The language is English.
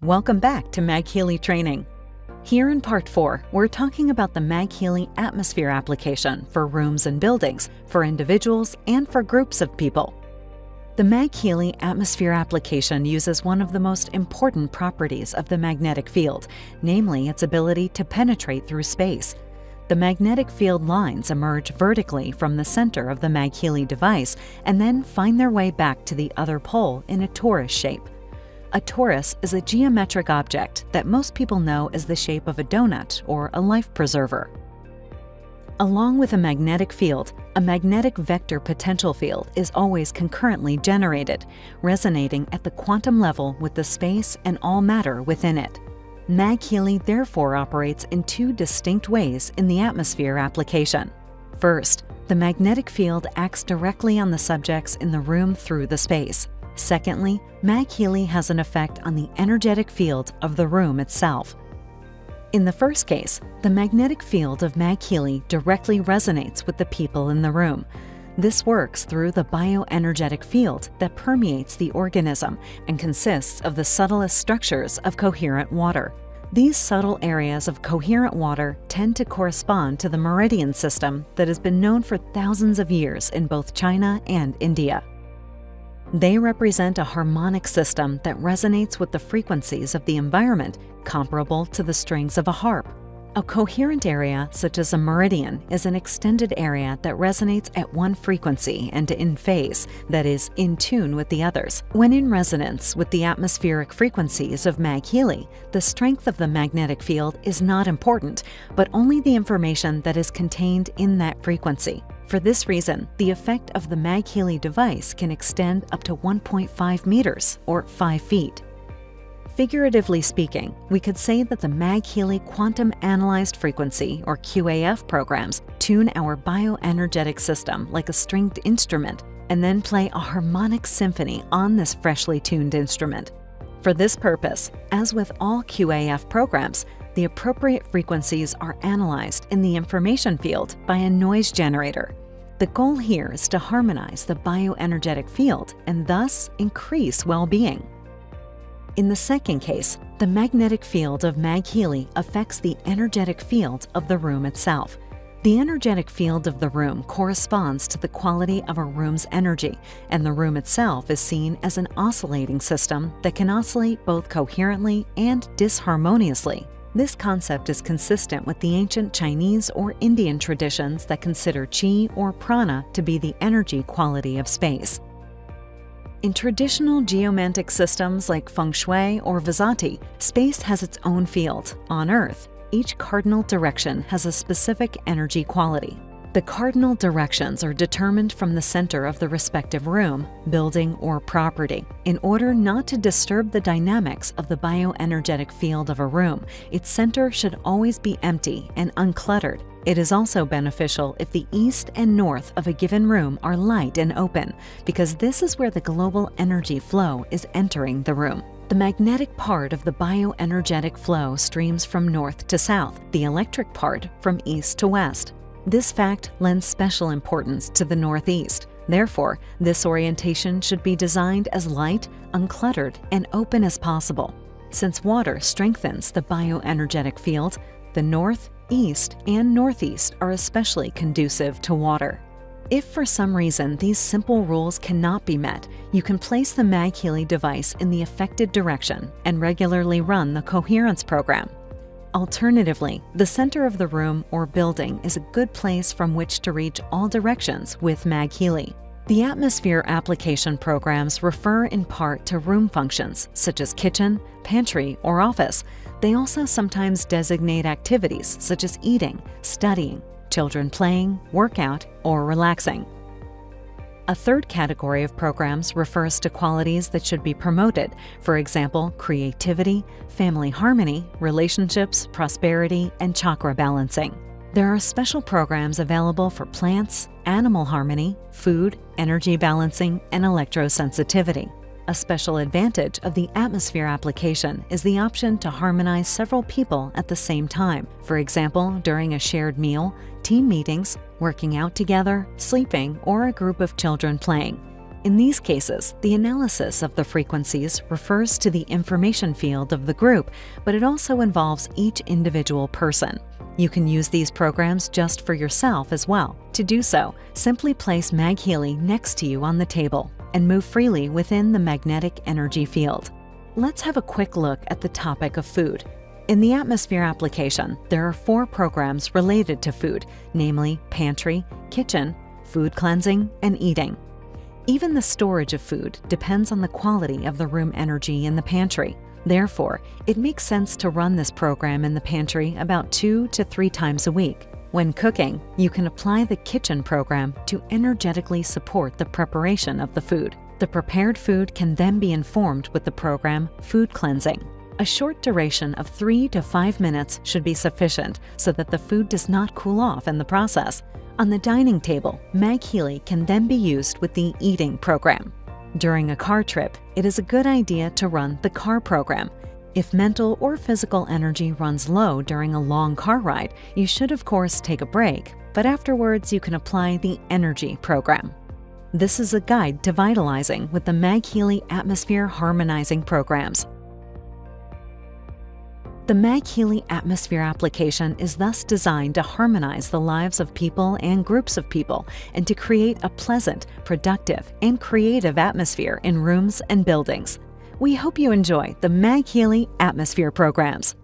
Welcome back to MagHealy Training. Here in Part 4, we're talking about the MagHealy Atmosphere application for rooms and buildings, for individuals, and for groups of people. The MagHealy Atmosphere application uses one of the most important properties of the magnetic field, namely its ability to penetrate through space. The magnetic field lines emerge vertically from the center of the MagHealy device and then find their way back to the other pole in a torus shape. A torus is a geometric object that most people know as the shape of a donut or a life preserver. Along with a magnetic field, a magnetic vector potential field is always concurrently generated, resonating at the quantum level with the space and all matter within it. MagHealy therefore operates in two distinct ways in the atmosphere application. First, the magnetic field acts directly on the subjects in the room through the space. Secondly, MagHealy has an effect on the energetic field of the room itself. In the first case, the magnetic field of MagHealy directly resonates with the people in the room. This works through the bioenergetic field that permeates the organism and consists of the subtlest structures of coherent water. These subtle areas of coherent water tend to correspond to the meridian system that has been known for thousands of years in both China and India. They represent a harmonic system that resonates with the frequencies of the environment, comparable to the strings of a harp. A coherent area, such as a meridian, is an extended area that resonates at one frequency and in phase, that is, in tune with the others. When in resonance with the atmospheric frequencies of MagHealy, the strength of the magnetic field is not important, but only the information that is contained in that frequency. For this reason, the effect of the MagHealy device can extend up to 1.5 meters, or 5 feet. Figuratively speaking, we could say that the MagHealy Quantum Analyzed Frequency, or QAF programs, tune our bioenergetic system like a stringed instrument and then play a harmonic symphony on this freshly tuned instrument. For this purpose, as with all QAF programs, the appropriate frequencies are analyzed in the information field by a noise generator. The goal here is to harmonize the bioenergetic field and thus increase well-being. In the second case, the magnetic field of MagHealy affects the energetic field of the room itself. The energetic field of the room corresponds to the quality of a room's energy, and the room itself is seen as an oscillating system that can oscillate both coherently and disharmoniously. This concept is consistent with the ancient Chinese or Indian traditions that consider qi or prana to be the energy quality of space. In traditional geomantic systems like feng shui or Vazati, space has its own field. On Earth, each cardinal direction has a specific energy quality. The cardinal directions are determined from the center of the respective room, building, or property. In order not to disturb the dynamics of the bioenergetic field of a room, its center should always be empty and uncluttered. It is also beneficial if the east and north of a given room are light and open, because this is where the global energy flow is entering the room. The magnetic part of the bioenergetic flow streams from north to south, the electric part from east to west. This fact lends special importance to the northeast. Therefore, this orientation should be designed as light, uncluttered, and open as possible. Since water strengthens the bioenergetic field, the north, east, and northeast are especially conducive to water. If for some reason these simple rules cannot be met, you can place the MagHealy device in the affected direction and regularly run the coherence program. Alternatively, the center of the room or building is a good place from which to reach all directions with MagHealy. The atmosphere application programs refer in part to room functions such as kitchen, pantry, or office. They also sometimes designate activities such as eating, studying, children playing, workout, or relaxing. A third category of programs refers to qualities that should be promoted, for example, creativity, family harmony, relationships, prosperity, and chakra balancing. There are special programs available for plants, animal harmony, food, energy balancing, and electrosensitivity. A special advantage of the atmosphere application is the option to harmonize several people at the same time, for example, during a shared meal, team meetings, working out together, sleeping, or a group of children playing. In these cases, the analysis of the frequencies refers to the information field of the group, but it also involves each individual person. You can use these programs just for yourself as well. To do so, simply place MagHealy next to you on the table and move freely within the magnetic energy field. Let's have a quick look at the topic of food. In the Atmosphere application, there are 4 programs related to food, namely Pantry, Kitchen, Food Cleansing, and Eating. Even the storage of food depends on the quality of the room energy in the pantry. Therefore, it makes sense to run this program in the pantry about 2 to 3 times a week. When cooking, you can apply the kitchen program to energetically support the preparation of the food. The prepared food can then be informed with the program Food Cleansing. A short duration of 3 to 5 minutes should be sufficient so that the food does not cool off in the process. On the dining table, MagHealy can then be used with the Eating program. During a car trip, it is a good idea to run the car program. If mental or physical energy runs low during a long car ride, you should of course take a break, but afterwards you can apply the Energy program. This is a guide to vitalizing with the MagHealy Atmosphere Harmonizing programs. The MagHealy Atmosphere application is thus designed to harmonize the lives of people and groups of people and to create a pleasant, productive, and creative atmosphere in rooms and buildings. We hope you enjoy the MagHealy Atmosphere programs.